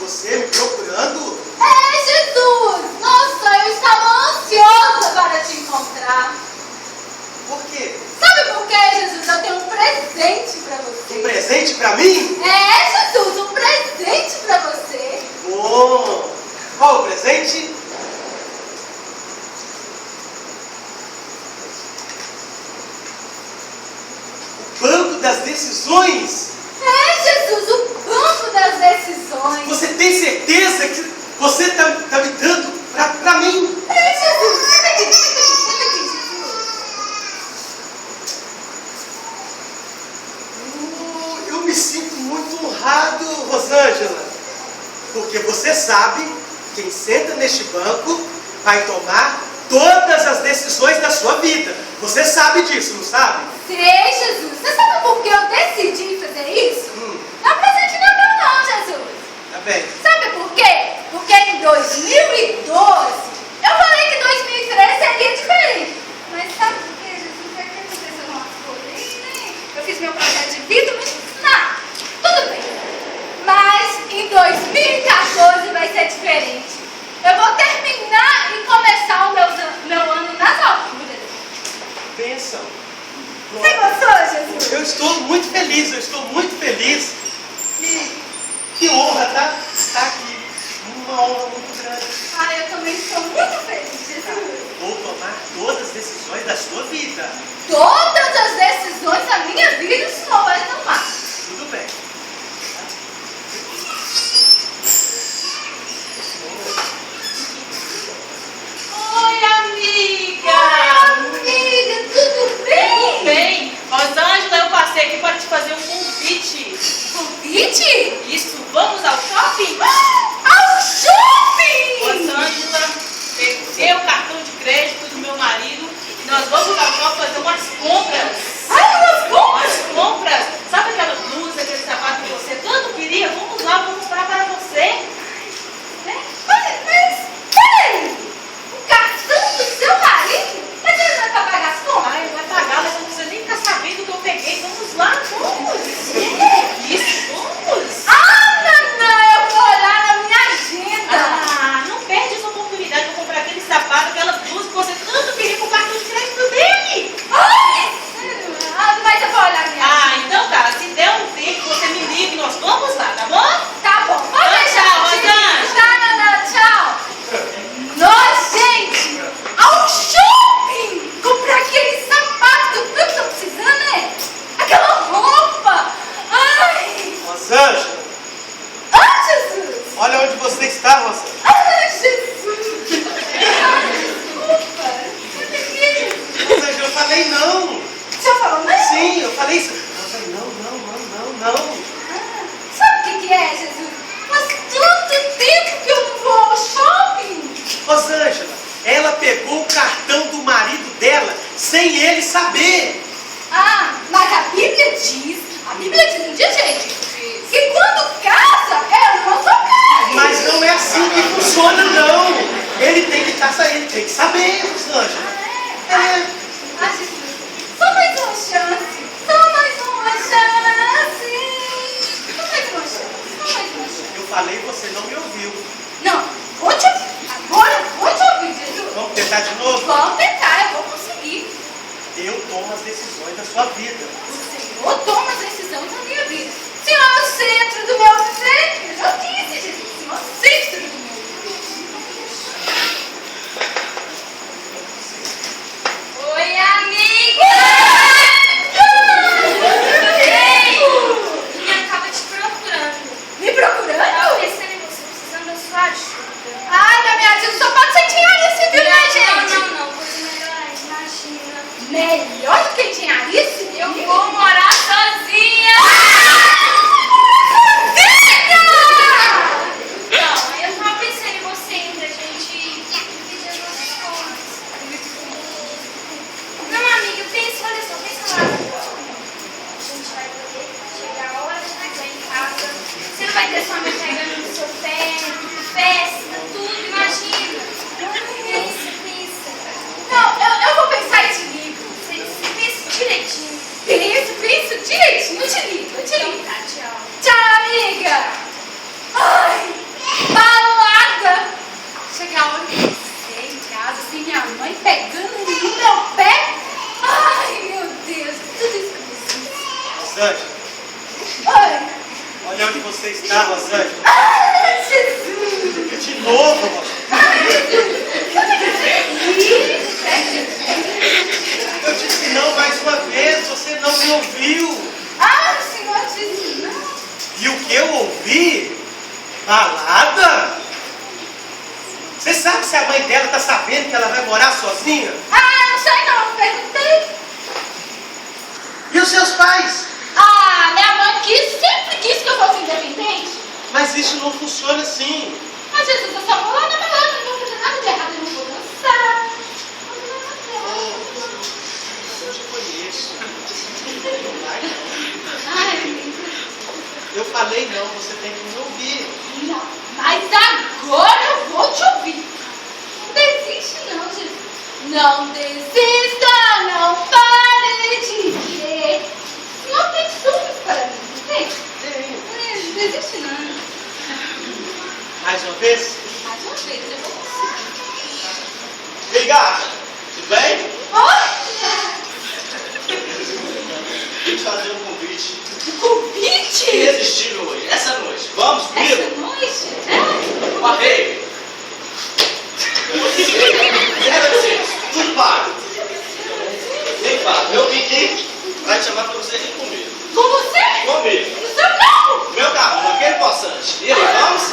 Você me procurando? É, Jesus! Nossa, eu estava ansiosa para te encontrar. Por quê? Sabe por quê, Jesus? Eu tenho um presente para você. Um presente pra mim? É, Jesus, um presente para você. Bom, qual o presente? O banco das decisões. É, Jesus, o banco das decisões. Você tem certeza que você tá me dando pra mim? É, Jesus, senta aqui, Jesus. Eu me sinto muito honrado, Rosângela, porque você sabe, quem senta neste banco vai tomar todas as decisões da sua vida. Você sabe disso, não sabe? Sei, Jesus. Você sabe por que eu decidi fazer isso? Não é presente de Natal, não, Jesus. Tá bem. Sabe por quê? Porque em 2012, eu falei que 2013 seria diferente. Mas sabe por quê, Jesus? É que aconteceu umas coisas aí, né? Eu fiz meu projeto de vida, mas não, tudo bem. Mas em 2014 vai ser diferente. Eu vou terminar e começar o meu ano nas alturas. Bênção. Você gostou, Jesus? Eu estou muito feliz. Que honra, tá? Estar aqui. Uma honra muito grande. Ah, eu também estou muito feliz, Jesus. Vou tomar todas as decisões da sua vida. Todas as decisões da minha vida o Senhor vai tomar. Tudo bem. Oi, amiga! Amiga, tudo bem? Tudo bem? Rosângela, eu passei aqui para te fazer um convite. Convite? Isso, vamos ao shopping? Ao shopping! Rosângela, peguei o cartão de crédito do meu marido e nós vamos ao shopping fazer umas compras. Ai, umas compras? Umas compras. Sabe aquela blusa, aquele sapato que você tanto queria? Vamos lá, vou mostrar para você. Mas, peraí. O cartão do seu marido? Mas ele não é para pagar as compras? Ai, vai pagar, mas não precisa nem ficar sabendo que eu peguei. Vamos lá, vamos. Isso, vamos. Não, eu vou olhar na minha agenda. Ah, não perde essa oportunidade de comprar aquele sapato, aquela blusa que você tanto queria com o cartão de crédito dele. Ai, mas eu vou olhar na minha agenda. Ah, então tá. Se der um tempo, você me liga e nós vamos lá, tá bom? Tá bom, pode Tchau, deixar. tchau, Rosângela. Não, tchau. Nós, gente, ao shopping, comprar aquele sapato que eu tanto tô precisando, né? Aquela roupa. Ai, Rosângela, Jesus. olha onde você está, Rosângela. Ai, Jesus. Ai, desculpa. Rosângela, eu falei não. Você falou não? Sim, eu falei isso. Eu falei não. Sabe o que é, Jesus? Faz tanto tempo que eu não vou ao shopping. Rosângela, ela pegou o cartão do marido dela sem ele saber. Ah, mas a Bíblia diz não diz, gente, que quando casa, eu não sou pai. Mas não é assim que funciona, não. Ele tem que saber, Rosângela. É. Ah, Jesus, só mais uma chance. Só mais uma chance. Eu falei e você não me ouviu. Não, vou te ouvir. Agora vou te ouvir, Jesus. Vamos tentar de novo? Vamos tentar, eu vou conseguir. Eu tomo as decisões da sua vida. O Senhor toma as decisões da minha vida. O Senhor é o centro do meu viver. Eu já disse, Jesus. O Senhor é o centro do meu viver. Oi, amiga! Minha acaba te procurando. Me procurando? Tava pensando em você, precisando da sua ajuda. Ai, da minha ajuda, só pode ser diarista, viu, né, gente? Não, coisa melhor, imagina. Melhor do que diarista? Eu vou morar sozinha. você está, Rosângela? Ah, Jesus! De novo, Rosângela. Ai, Jesus! Eu disse não mais uma vez, você não me ouviu. Ah, o senhor disse não. E o que eu ouvi? Balada? Você sabe se a mãe dela está sabendo que ela vai morar sozinha? Ah, não sei não, perguntei. E os seus pais? Ah, minha mãe sempre quis que eu fosse independente. Mas isso não funciona assim. Mas Jesus, eu só vou lá na balada, não vou fazer nada de errado, eu não vou dançar. Eu te conheço. Ai, Eu falei não, você tem que me ouvir. não, mas agora eu vou te ouvir. Não desiste não, Jesus. Não desista, não pare de crer. O Senhor tem sonhos para mim, não tem? Tem. Não desiste não. Mais uma vez? Mais uma vez, eu vou conseguir. Ei, gata, tudo bem? Olha! Vim te fazer um convite. Um convite! Irresistível hoje, essa noite. Vamos comigo? Essa noite? É? Uma rave. Tudo pago. Nem pago. Eu vim aqui pra te chamar pra você ir comigo. Com você? Comigo. No seu carro? Meu carro, naquele poçante. E aí, vamos?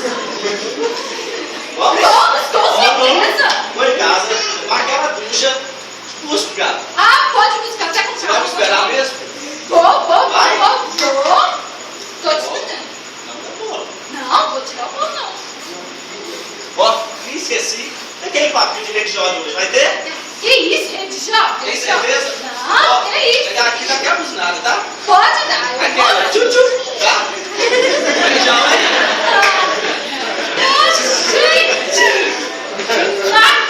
Vamos? Vamos, com certeza. Vou em casa, aquela ducha, busco, gato. Ah, pode buscar, até com Você vai me esperar mesmo? Vou. Vai? Tô te esperando. Não, tá bom. Não, vou tirar o pão não. Ó, esqueci. Tem quem papinho de religião hoje? Vai ter? Que isso, religião? Tem certeza? Não, Ó, que isso. chegar aqui já quebra os nada, tá? Pode dar, eu Aquela, vou. tchu-tchu, tá? Religião, Gente! Max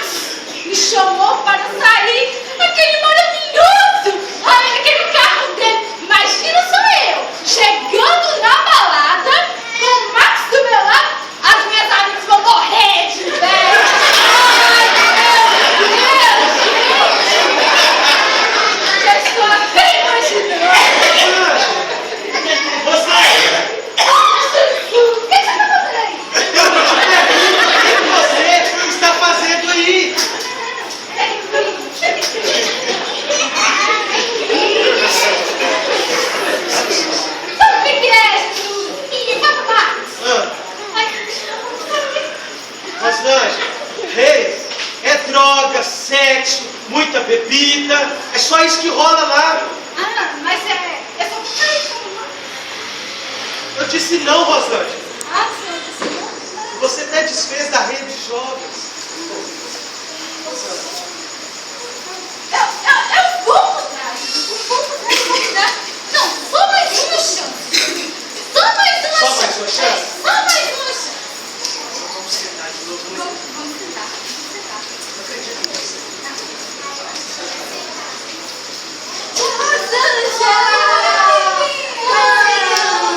me chamou para sair naquele maravilhoso! Olha, naquele carro dele! Imagina só eu, chegando na balada, com o Max do meu lado, as minhas amigas vão morrer de inveja! Ai, meu Deus! Já estou até imaginando! Você! O que você está fazendo aí? O que você está fazendo aí? Sabe o que é, Jesus? Sabe mais? Ah, Ai, Rosângela, rei, é droga, sexo, muita bebida. É só isso que rola lá. mas é só isso, não? Eu disse não, Rosângela. Ah, o senhor disse não? Você até desfez da rede de jogos. Eu vou mudar, Jesus. Eu vou mudar. Não, só mais uma chance. Só mais uma Só chance. mais uma chance? Só mais uma chance. Vamos sentar de novo. Vamos sentar. Não acredito em você.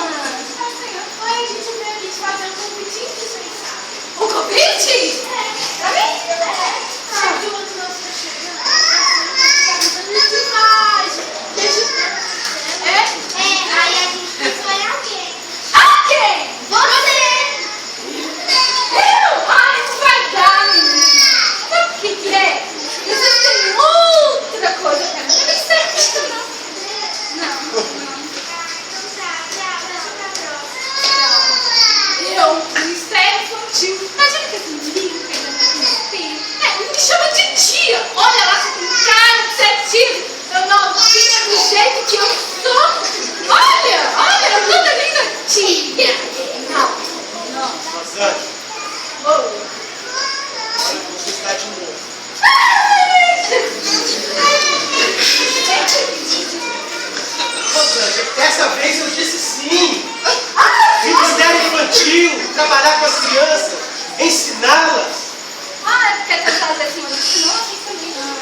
Oi, a gente veio aqui te fazer um convite especial. O convite? Pra mim? Sabe que o outro nosso tá chegando? Tá mudando de imagem. Aí a gente pensou em alguém. A quem? Você! Eu? Ai, não vai dar, menina. Sabe o que é? Existe outra coisa pra mim. Eu nem sei o que é, não. Não. Eu, estreia infantil. Imagina que esse menino que ainda não tem meu filho. Ele me chama de tia. Olha lá, você tem cara de ser tia. Eu novinha do jeito que eu sou. Olha, eu toda linda. Tia. Não. Rosângela, Oh. olha, você está de novo. Ai, Jesus. Rosângela, dessa vez eu disse sim. Ai, Ministério infantil, trabalhar com as crianças, ensiná-las. porque tu fazer assim, eu disse, não, isso também não.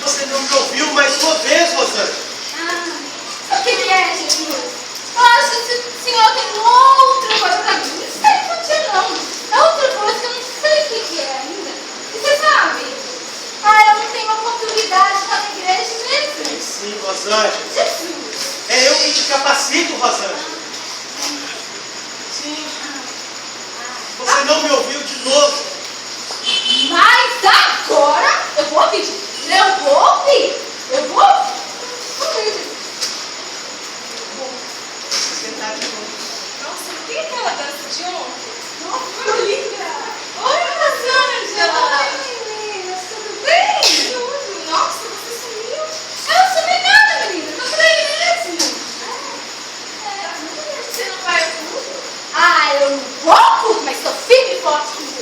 Você não me ouviu mais uma vez, Rosângela. O que é, Jesus? Eu acho que o senhor tem outra coisa pra mim. Não sei infantil, não. É outra coisa que eu não sei o que é ainda. E você sabe? Eu não tenho oportunidade de estar na igreja mesmo. Sim, Rosângela. Jesus. É eu que te capacito, Rosângela. Sim. Você não me ouviu de novo. Mas agora eu vou ouvir. Eu vou ouvir. Eu vou ouvir. Você tá de novo. Nossa, não tem aquela dança de ontem? Nossa, linda. Oi, Rosângela! Oi, meninas, tudo bem? Tudo. Nossa, você sumiu. Eu não sumi nada, menina. Tô por aí mesmo. Você não vai ao culto? Ah, eu não vou ao culto, mas tô firme e forte com Deus.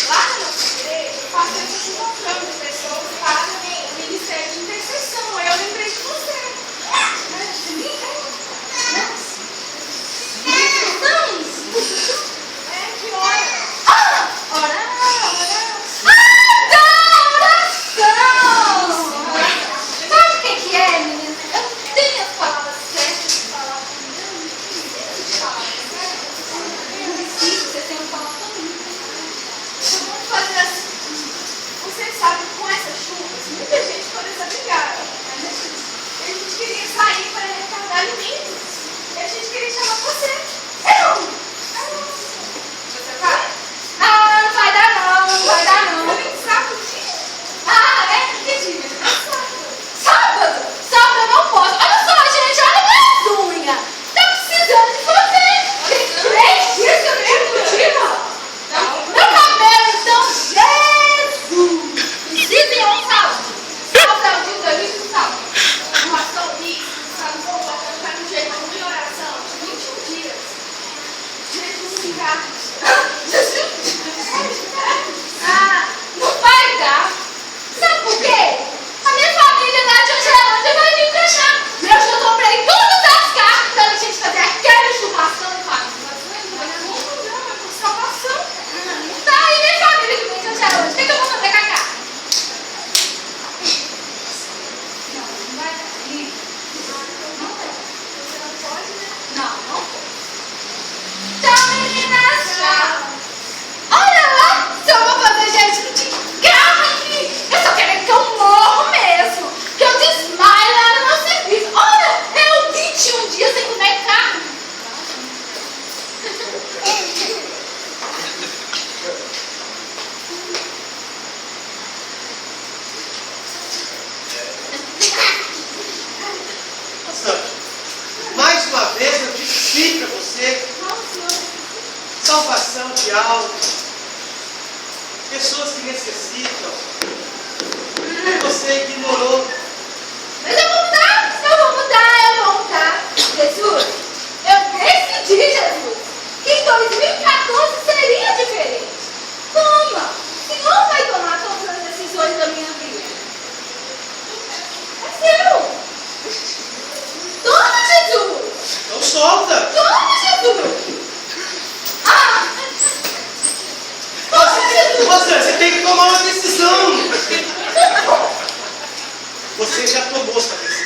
Lá na nossa igreja, o pastor está encontrando pessoas para o ministério de intercessão. Aí eu lembrei de você. É, que hora? Sabe o que é, menina? Eu tenho as palavras certas de falar comigo. Eu preciso, você tem uma palavra comigo. Então vamos fazer assim. Você sabe que com essas chuvas, muita gente foi desabrigada. E a gente queria sair para arrecadar alimentos. E a gente queria chamar você. Você vai? Ah, não vai dar não, não vai dar não. Eu nem saco disso. Ah, é? Que dia? Sábado? Sábado eu não posso. Olha só, gente, olha minhas unhas. Tá precisando de você. Tem 3 dias que eu não tive motivo. Meu cabelo, então, Jesus. Precisa ir ao sábado. Sábado é o dia da lista do sábado. O pastor Luiz está nos convocando para um jejum de oração de 21 dias. Jejum de carne. Ah, não vai dar. Sabe por quê? A minha família lá de Angelândia vai vir pra cá. Eu já comprei todas as cartas pra gente fazer aquele churrascão de família. Não, é por salvação. Não tá aí minha família que vem de Angelândia. O que eu vou fazer com a carta? Não, não vai dar. Não vai. Você não pode, né? Não, não pode. Tchau, meninas. Tchau. Olha lá, se eu vou fazer jejum de carne. Eu só quero que eu morro mesmo. Que eu desmaio lá no meu serviço. Olha, eu 21 dias sem comer carne. Bastante. Mais uma vez eu disse sim para você. Salvação de almas. Pessoas que necessitam. E você ignorou. Mas eu vou mudar, eu vou mudar, eu vou mudar. Jesus, eu decidi, Jesus, que em 2014 seria diferente. Toma, o Senhor vai tomar todas as decisões da minha vida. É seu. Toma, Jesus. Então solta. Toma, Jesus. Ah, toma, Jesus. Você tem que tomar uma decisão. Você já tomou sua decisão.